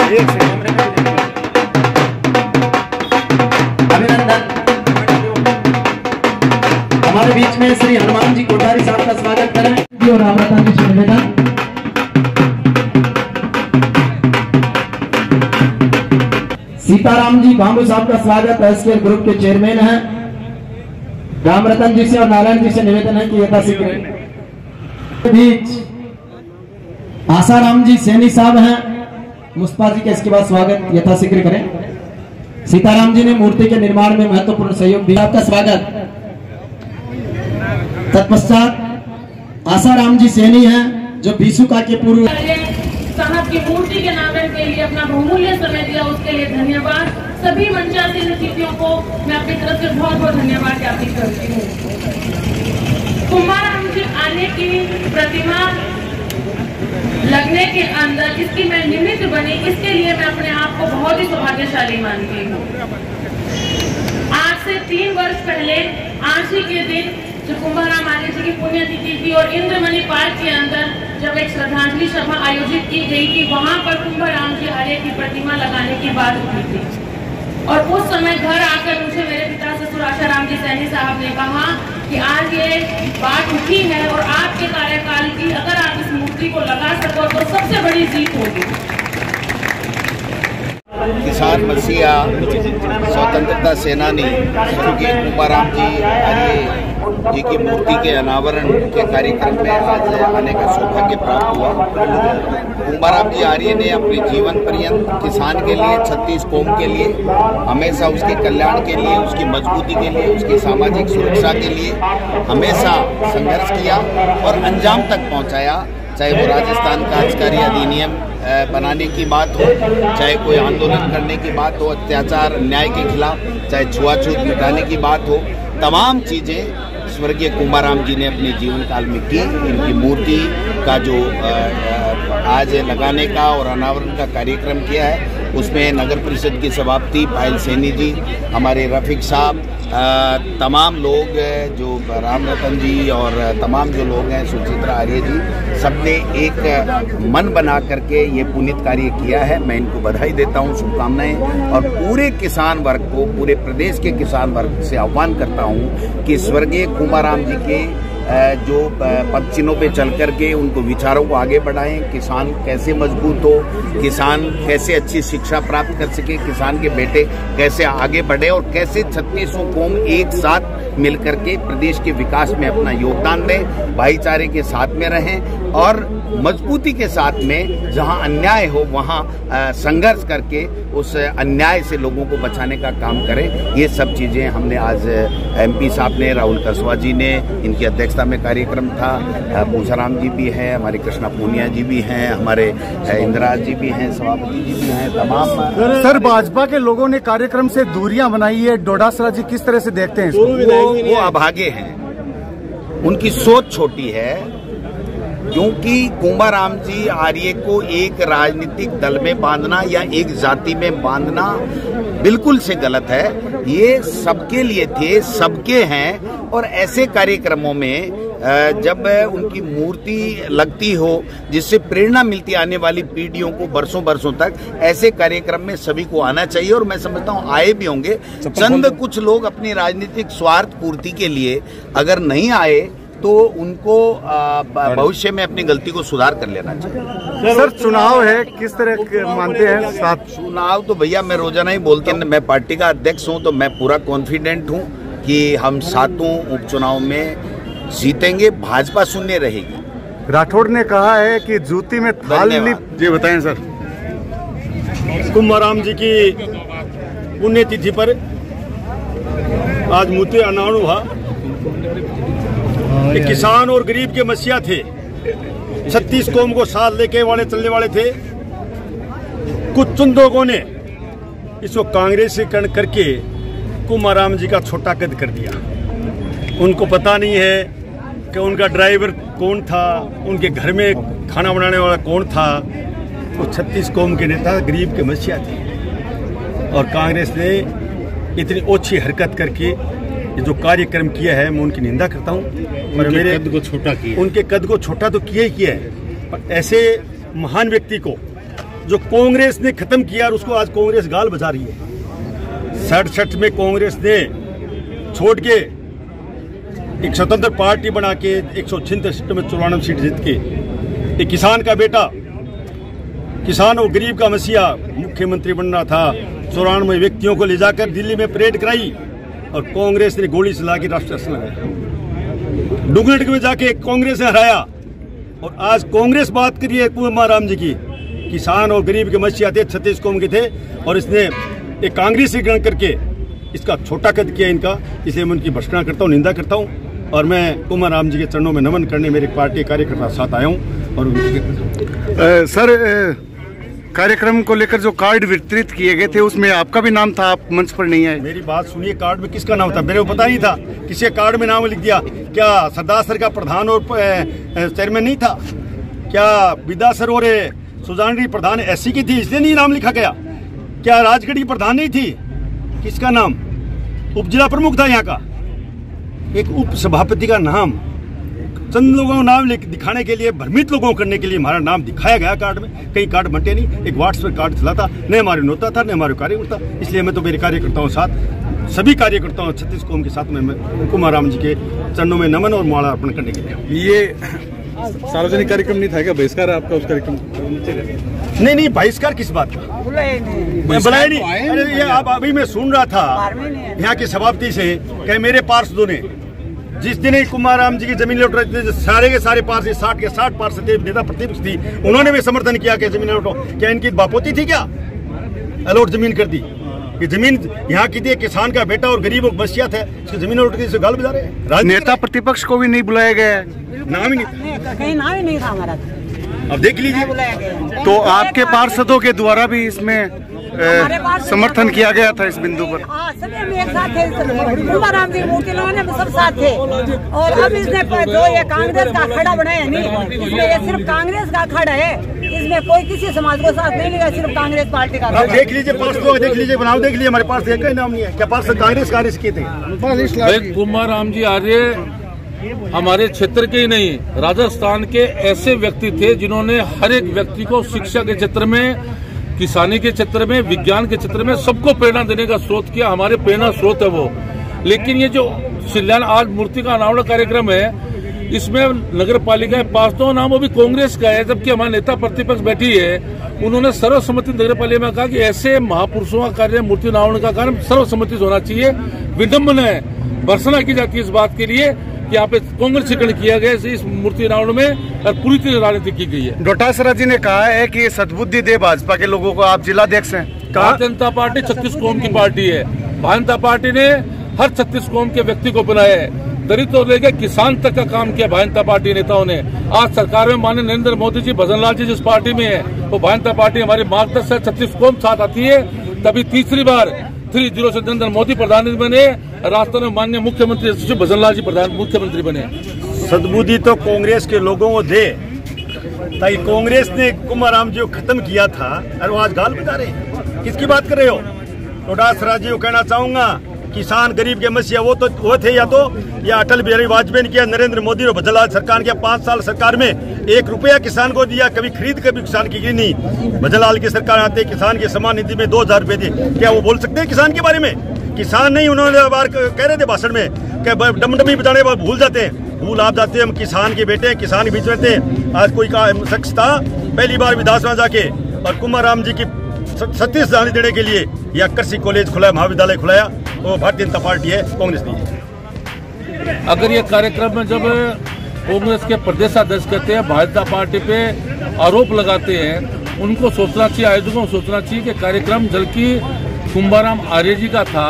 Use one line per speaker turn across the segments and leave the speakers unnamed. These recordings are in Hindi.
अभिनंदन। हमारे बीच में श्री हनुमान जी कोठारी साहब का स्वागत करें और रामरतन जी से निवेदन। सीताराम जी बाबू साहब का स्वागत एसकेएल ग्रुप के चेयरमैन हैं। रामरतन जी से और नारायण जी से निवेदन है कि यथाशीघ्र बीच आसाराम जी सैनी साहब हैं, मुस्तफा जी का इसके बाद स्वागत यथाशीघ्र करें। सीताराम जी ने मूर्ति के निर्माण में महत्वपूर्ण सहयोग दिया, आपका स्वागत। तत्पश्चात आसाराम जी सैनी हैं जो बीसुका के पूर्व
साहब की मूर्ति के नामकरण के लिए अपना बहुमूल्य समय दिया, उसके लिए धन्यवाद। सभी मंचासीन अतिथियों को मैं अपनी तरफ से बहुत बहुत धन्यवाद ज्ञापित करती हूँ। कुंभाराम जी आने की प्रतिमा लगने के अंदर इसकी मैं निमित्त बनी, इसके लिए मैं अपने आप को बहुत ही सौभाग्यशाली मानती हूँ। आज से 3 वर्ष पहले आज ही के दिन जो कुंभाराम आर्य जी की पुण्यतिथि थी और इंद्रमणि पार्क के अंदर जब एक श्रद्धांजलि सभा आयोजित की गई थी, वहां पर कुंभाराम जी आर्य की प्रतिमा लगाने की बात उठी थी। और उस समय घर आकर मुझे मेरे पिता ससुर आसाराम जी सैनी साहब ने कहा कि आज ये बात उठी है और आपके कार्यकाल की अगर आप इस मूर्ति को लगा सको तो सबसे बड़ी जीत होगी।
किसान मसीहा स्वतंत्रता सेनानी स्वर्गीय कुंभाराम जी आर्य जी की मूर्ति के अनावरण के कार्यक्रम में आज आने का सौभाग्य प्राप्त हुआ। कुंभाराम जी आर्य ने अपने जीवन पर्यंत किसान के लिए, 36 कौम के लिए, हमेशा उसके कल्याण के लिए, उसकी मजबूती के लिए, उसकी सामाजिक सुरक्षा के लिए हमेशा संघर्ष किया और अंजाम तक पहुंचाया। चाहे वो राजस्थान काश्तकारी अधिनियम बनाने की बात हो, चाहे कोई आंदोलन करने की बात हो, अत्याचार अन्याय के खिलाफ, चाहे छुआछूत मिटाने की बात हो, तमाम चीज़ें स्वर्गीय कुंभाराम जी ने अपने जीवन काल में की। इनकी मूर्ति का जो आज लगाने का और अनावरण का कार्यक्रम किया है, उसमें नगर परिषद की सभापति पायल सैनी जी, हमारे रफीक साहब, तमाम लोग जो रामरतन जी और तमाम जो लोग हैं, सुचित्रा आर्य जी, सबने एक मन बना करके ये पुनीत कार्य किया है। मैं इनको बधाई देता हूँ, शुभकामनाएं। और पूरे किसान वर्ग को, पूरे प्रदेश के किसान वर्ग से आह्वान करता हूँ कि स्वर्गीय कुंभाराम जी के जो पद चिन्हों पे चल करके उनको विचारों को आगे बढ़ाएं। किसान कैसे मजबूत हो, किसान कैसे अच्छी शिक्षा प्राप्त कर सके, किसान के बेटे कैसे आगे बढ़े और कैसे 36 कौम एक साथ मिलकर के प्रदेश के विकास में अपना योगदान दें, भाईचारे के साथ में रहें और मजबूती के साथ में जहां अन्याय हो वहां संघर्ष करके उस अन्याय से लोगों को बचाने का काम करें। ये सब चीजें हमने आज एमपी साहब ने, राहुल कसवा जी ने, इनकी अध्यक्षता में कार्यक्रम था। पूछाराम जी भी हैं, हमारे कृष्णा पूनिया जी भी हैं, हमारे इंदिराज जी भी हैं, सभापति जी भी हैं, तमाम।
सर, भाजपा के लोगों ने कार्यक्रम से दूरियां बनाई है, डोडासरा जी किस तरह से देखते हैं इसको?
वो अभागे हैं, उनकी सोच छोटी है, क्योंकि कुंभाराम जी आर्य को एक राजनीतिक दल में बांधना या एक जाति में बांधना बिल्कुल से गलत है। ये सबके लिए थे, सबके हैं। और ऐसे कार्यक्रमों में जब उनकी मूर्ति लगती हो जिससे प्रेरणा मिलती आने वाली पीढ़ियों को बरसों बरसों तक, ऐसे कार्यक्रम में सभी को आना चाहिए और मैं समझता हूँ आए भी होंगे। चंद कुछ लोग अपनी राजनीतिक स्वार्थ पूर्ति के लिए अगर नहीं आए तो उनको भविष्य में अपनी गलती को सुधार कर लेना चाहिए।
सर, चुनाव है, किस तरह मानते हैं? साथ
चुनाव तो भैया मैं रोजाना ही बोलते हैं, मैं पार्टी का अध्यक्ष हूं तो मैं पूरा कॉन्फिडेंट हूं कि हम 7 उपचुनाव में जीतेंगे, भाजपा शून्य रहेगी।
राठौड़ ने कहा है कि जूती में थाल जी बताएं सर।
कुंभाराम जी की पुण्यतिथि पर आज मूर्ति अनावरण हुआ। किसान और गरीब के मसीहा थे, 36 कौम को साथ लेके चलने वाले थे। कुछ चंद लोगों ने इसको कांग्रेसीकरण करके कुंभाराम जी का छोटा कद कर दिया। उनको पता नहीं है कि उनका ड्राइवर कौन था, उनके घर में खाना बनाने वाला कौन था। वो 36 कौम के नेता गरीब के मसीहा थे और कांग्रेस ने इतनी ओछी हरकत करके जो कार्यक्रम किया है, मैं उनकी निंदा करता हूँ। और मेरे कद को छोटा किया, उनके कद को छोटा तो किया ही किया है, पर ऐसे महान व्यक्ति को जो कांग्रेस ने खत्म किया उसको आज कांग्रेस गाल बजा रही है। 67 में कांग्रेस ने छोड़ के एक स्वतंत्र पार्टी बना के 166 सीटों में 94 सीट जीत के एक किसान का बेटा, किसान और गरीब का मसीहा मुख्यमंत्री बनना था। 94 व्यक्तियों को ले जाकर दिल्ली में परेड कराई और कांग्रेस ने गोली चला के राष्ट्रीय अध्यक्ष लगाया। डुंगरगढ़ में जाके कांग्रेस ने हराया और आज कांग्रेस बात करी है कुमार राम जी की। किसान और गरीब के मसीहा थे, 36 कौम के थे और इसने एक कांग्रेसी ग्रहण करके इसका छोटा कद किया इनका, इसलिए मैं उनकी भर्त्सना करता हूँ, निंदा करता हूँ और मैं कुमार राम जी के चरणों में नमन करने मेरे पार्टी कार्यकर्ता साथ आया हूँ। और
सर, कार्यक्रम को लेकर जो कार्ड वितरित किए गए थे उसमें आपका भी नाम था, आप मंच पर नहीं आए।
मेरी बात सुनिए, कार्ड में किसका नाम था मेरे को पता नहीं था। किसी कार्ड में नाम लिख दिया? क्या सरदार सर का प्रधान और चेयरमैन नहीं था? क्या विदा सर और सुजानरी प्रधान एससी की थी इसलिए नहीं नाम लिखा गया? क्या राजगढ़ की प्रधान नहीं थी? किसका नाम? उप जिला प्रमुख था यहाँ का, एक उप सभापति का नाम। चंद लोगों को नाम दिखाने के लिए, भ्रमित लोगों को करने के लिए हमारा नाम दिखाया गया कार्ड में। कई कार्ड बंटे नहीं, एक व्हाट्सएप कार्ड चला था, न हमारे नोता था न हमारे कार्यकर्ता। इसलिए मैं तो मेरे कार्यकर्ताओं साथ, सभी कार्यकर्ताओं 36 कौम के साथ में कुमार राम जी के चरणों में नमन और माला अर्पण करने के लिए।
ये सार्वजनिक कार्यक्रम नहीं था क्या? बहिष्कार है आपका उस कार्यक्रम?
नहीं, बहिष्कार किस बात का? बुलाया नहीं। अरे ये आप अभी मैं सुन रहा था यहाँ के सभापति से कि मेरे पार्षदों ने जिस दिन कुमार राम जी की जमीन लौट रहे थे, सारे के सारे पार्षद 60 के 60 पार्षद थे, नेता प्रतिपक्ष थी, उन्होंने भी समर्थन किया कि जमीन लौटो। क्या इनकी बापोती थी क्या? अलॉट जमीन कर दी। ये जमीन यहाँ की थी, किसान का बेटा और गरीब मसीहा थे, इसकी जमीन लौट के गाल बजा रहे हैं।
नेता प्रतिपक्ष को भी नहीं बुलाया गया,
नाम ही नहीं,
कहीं नाम ही नहीं था हमारा।
अब देख लीजिए।
तो आपके पार्षदों के द्वारा भी इसमें समर्थन किया गया था इस बिंदु पर?
सभी हम एक साथ थे, कुमार राम जी मूर्ति लोगों में सब साथ थे। और अब इसने जो ये कांग्रेस का अखाड़ा बनाया नहीं, इसमें ये सिर्फ कांग्रेस का अखाड़ा है, इसमें कोई किसी समाज को साथ नहीं लेगा, सिर्फ कांग्रेस पार्टी का।
देख लीजिए पार्षदों, देख लीजिए बनाओ, देख लीजिए हमारे पास एक नाम नहीं है। क्या पार्षद कांग्रेस के थे?
कुमार राम जी आर्य हमारे क्षेत्र के ही नहीं, राजस्थान के ऐसे व्यक्ति थे जिन्होंने हर एक व्यक्ति को शिक्षा के क्षेत्र में, किसानी के क्षेत्र में, विज्ञान के क्षेत्र में सबको प्रेरणा देने का स्रोत किया। हमारे प्रेरणा स्रोत है वो। लेकिन ये जो शिलान्यास आज मूर्ति का अनावरण कार्यक्रम है, इसमें नगर पालिका पार्षदों नाम वो भी कांग्रेस का है, जबकि हमारे नेता प्रतिपक्ष बैठी है, उन्होंने सर्वसम्मति नगर पालिका में कहा कि ऐसे महापुरुषों का कार्य, मूर्ति अनावरण का कार्य सर्वसम्मति से होना चाहिए। विडम्बना है, भर्त्सना की जाती है इस बात के लिए कि यहाँ पे कांग्रेसीकरण किया गया इस मूर्ति अनावरण में और पूरी तरह राजनीति की गई है।
डोटासरा जी ने कहा है कि सद्बुद्धि दे भाजपा के लोगों को। आप जिलाध्यक्ष हैं।
भारतीय जनता पार्टी 36 कौम की पार्टी है। भारतीय जनता पार्टी ने हर 36 कौम के व्यक्ति को बनाया है, दलित और लेकर किसान तक का काम किया भारतीय जनता पार्टी नेताओं ने। आज सरकार में माननीय नरेंद्र मोदी जी, भजन लाल जी जिस पार्टी में है, वो भारतीय जनता पार्टी हमारे मार्गदर्शक 36 कौम साथ आती है। तभी तीसरी बार 3-0 से नरेंद्र मोदी प्रधानमंत्री बने, राजस्थान में माननीय मुख्यमंत्री भजन लाल जी मुख्यमंत्री बने।
सद्बुद्धि तो कांग्रेस के लोगों को दे, ताकि कांग्रेस ने कुमार राम जी को खत्म किया था और वो आज गाल बजा रहे हैं। किसकी बात कर रहे हो? डोटासरा जी को कहना चाहूंगा, किसान गरीब के मसीहा वो थे, या अटल बिहारी वाजपेयी ने किया, नरेंद्र मोदी और भजन लाल सरकार के 5 साल सरकार में 1 रुपया किसान को दिया, कभी खरीद कभी किसान की नहीं। भजन लाल की सरकार आते किसान के सम्मान निधि में 2000 रुपए थे। क्या वो बोल सकते हैं किसान के बारे में? किसान नहीं, उन्होंने बार कह रहे थे भाषण में कि डमडमी बताने बाद भूल जाते हैं, भूल आप जाते हैं। हम किसान के बेटे, किसान के बीच में थे। आज कोई शख्स था पहली बार विधानसभा जाके और कुमार राम जी की 37 जाने देने के लिए या कृषि कॉलेज खुलाया, महाविद्यालय खुलाया, वो भारतीय जनता पार्टी है, कांग्रेस नहीं है।
अगर ये कार्यक्रम में जब कांग्रेस के प्रदेश अध्यक्ष कहते हैं, भारतीय जनता पार्टी पे आरोप लगाते हैं, उनको सोचना चाहिए, आयोजकों को सोचना चाहिए कि कार्यक्रम जबकि कुंभाराम आर्य जी का था,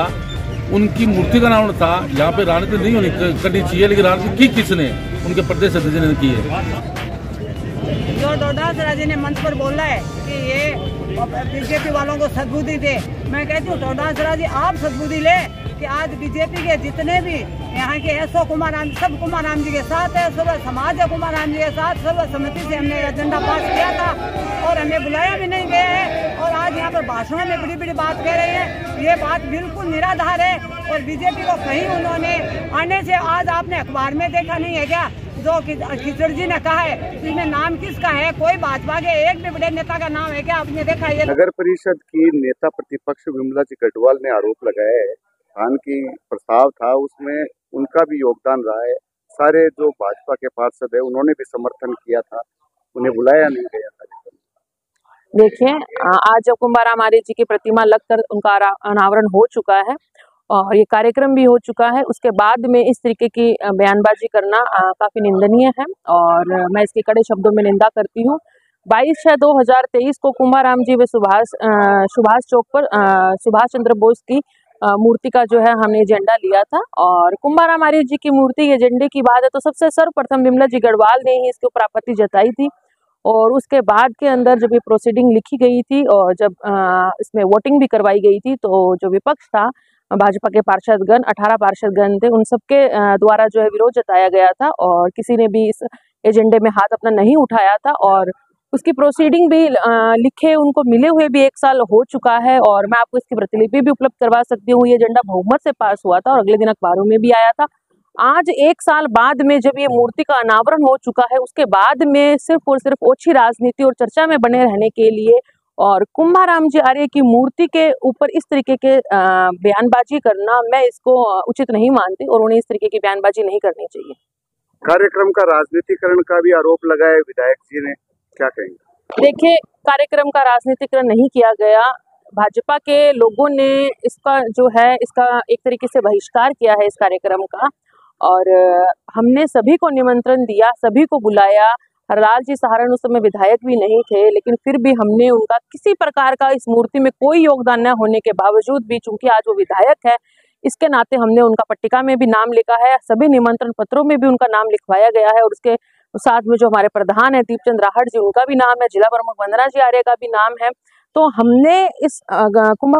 उनकी मूर्ति का नाम था, यहाँ पे राजनीति नहीं करनी चाहिए, लेकिन राजनीति की किसने? उनके प्रदेश अध्यक्ष ने की है।
जो डोटासरा जी ने मंच पर बोला है कि ये बीजेपी वालों को सद्बुद्धि दे, मैं कहती हूँ डोटासरा जी आप सद्बुद्धि ले कि आज बीजेपी के जितने भी यहाँ के एसओ कुमार राम, सब कुमार राम जी के साथ है, सब समाज है कुमार राम जी के साथ, सर्वसम्मति से हमने एजेंडा पास किया था और हमें बुलाया भी नहीं गया है। और आज यहाँ पर भाषणों में बड़ी बड़ी बात कह रहे हैं, ये बात बिल्कुल निराधार है। और बीजेपी को कहीं उन्होंने आने से, आज आपने अखबार में देखा नहीं है क्या, जो खिचड़ जी ने कहा है, इसमें नाम किसका है? कोई भाजपा के एक भी बड़े नेता का नाम है क्या? आपने देखा ये?
नगर परिषद की नेता प्रतिपक्ष विमला जी गढ़वाल ने आरोप लगाया है, धान की प्रस्ताव था उसमें उनका भी योगदान रहा है। सारे जो भाजपा के पार्षद है उन्होंने भी समर्थन किया था, उन्हें बुलाया नहीं गया था।
देखिए, आज जब कुंभाराम आर्य जी की प्रतिमा लगकर उनका अनावरण हो चुका है और ये कार्यक्रम भी हो चुका है, उसके बाद में इस तरीके की बयानबाजी करना काफी निंदनीय है और मैं इसके कड़े शब्दों में निंदा करती हूँ। 22/6/2023 को कुंभाराम जी व सुभाष चौक पर सुभाष चंद्र बोस की मूर्ति का जो है हमने एजेंडा लिया था और कुंभाराम आर्य जी की मूर्ति एजेंडे की बात है तो सबसे सर्वप्रथम विमला जी गढ़वाल ने ही इसके ऊपर आपत्ति जताई थी और उसके बाद के अंदर जब ये प्रोसीडिंग लिखी गई थी और जब इसमें वोटिंग भी करवाई गई थी तो जो विपक्ष था, भाजपा के पार्षदगण 18 पार्षदगण थे, उन सबके द्वारा जो है विरोध जताया गया था और किसी ने भी इस एजेंडे में हाथ अपना नहीं उठाया था और उसकी प्रोसीडिंग भी लिखे उनको मिले हुए भी 1 साल हो चुका है और मैं आपको इसकी प्रतिलिपि भी उपलब्ध करवा सकती हूँ। ये एजेंडा बहुमत से पास हुआ था और अगले दिन अखबारों में भी आया था। आज 1 साल बाद में जब ये मूर्ति का अनावरण हो चुका है, उसके बाद में सिर्फ और सिर्फ ओछी राजनीति और चर्चा में बने रहने के लिए और कुंभाराम जी आर्य की मूर्ति के ऊपर इस तरीके के बयानबाजी करना मैं इसको उचित नहीं मानती और उन्हें इस तरीके की बयानबाजी नहीं करनी चाहिए।
कार्यक्रम का राजनीतिकरण का भी आरोप लगाया विधायक जी ने, क्या कहेंगे?
देखिए, कार्यक्रम का राजनीतिकरण नहीं किया गया। भाजपा के लोगों ने इसका जो है इसका एक तरीके से बहिष्कार किया है इस कार्यक्रम का और हमने सभी को निमंत्रण दिया, सभी को बुलाया। हरलाल जी सहारण उस समय विधायक भी नहीं थे, लेकिन फिर भी हमने उनका किसी प्रकार का इस मूर्ति में कोई योगदान न होने के बावजूद भी, चूंकि आज वो विधायक है, इसके नाते हमने उनका पट्टिका में भी नाम लिखा है, सभी निमंत्रण पत्रों में भी उनका नाम लिखवाया गया है और उसके साथ में जो हमारे प्रधान है दीपचंद राहट जी, उनका भी नाम है, जिला प्रमुख वंदना जी आर्य का भी नाम है। तो हमने इस कुंभ